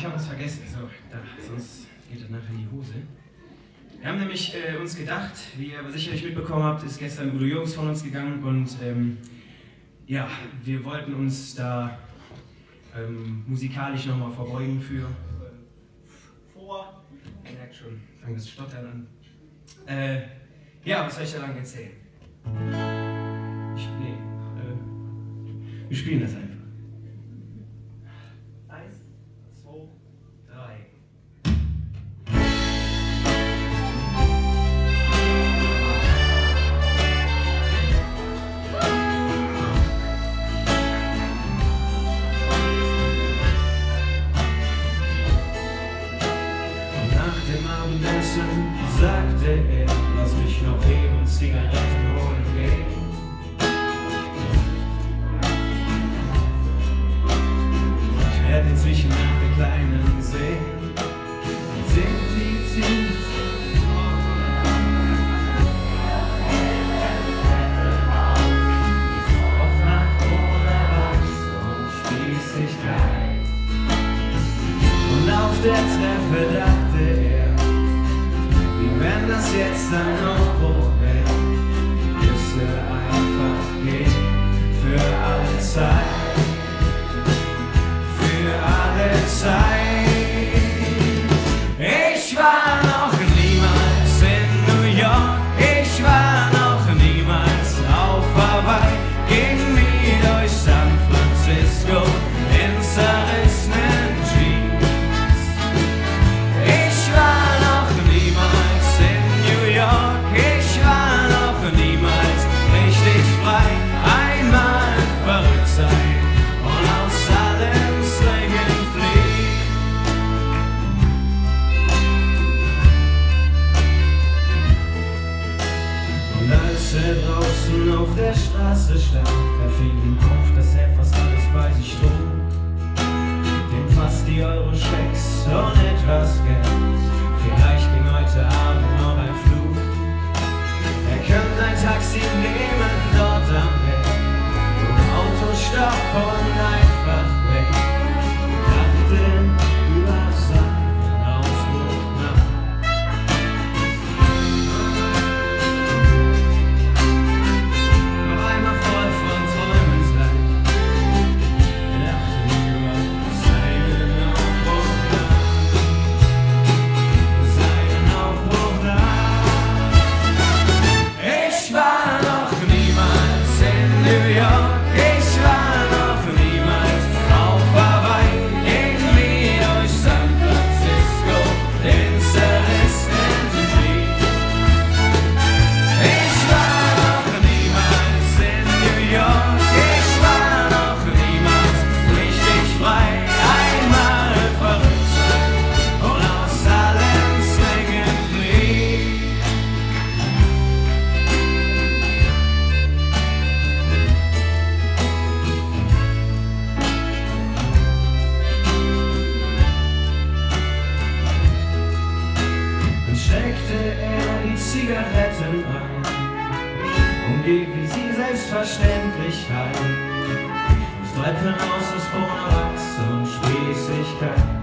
ich habe was vergessen. So, da, sonst geht das nachher in die Hose. Wir haben nämlich uns gedacht, wie ihr aber sicherlich mitbekommen habt, ist gestern Udo Jürgens von uns gegangen und ja, wir wollten uns da musikalisch nochmal verbeugen für ihr merkt schon, fangen das Stottern an. Ja, was soll ich da lang erzählen? Wir spielen das einfach. 1, 2, 3. Nach dem Abendessen sagte er, lass mich noch eben Zigaretten holen gehen. Ich werde inzwischen nach der kleinen See. Auch nach Wunderwachs und Spießigkeit. Und auf der Treppe dachte er, wie wenn das jetzt ein Aufbruch wäre, müsste einfach gehen für alle Zeit, für alle Zeit. Ich war noch niemals in New York, ich war noch niemals auf Hawaii, ging nie durch San Francisco in zerrissenen Jeans. Ich war noch niemals in New York, ich war noch niemals richtig frei. Einmal verrückt sein und aus allem Slängen fliehen. Und als er draußen auf der Straße stand, da fiel ihm auf, dass er fast alles bei sich trug. Dem fast die Euro-Schecks und etwas Geld. Vielleicht ging heute Abend noch ein Flug. Er könnte ein Taxi nehmen dort am Weg. Autostopp und einfach weg. Dachte über seinen Ausbruch nach. Noch einmal voll von Träumen sein. Dachte über seinen Aufbruch nach. Seinen Aufbruch nach. Ich war noch niemals in New York. Zigaretten ein und gib wie sie Selbstverständlichkeit. Streiten aus Bonawachs und Spießigkeit.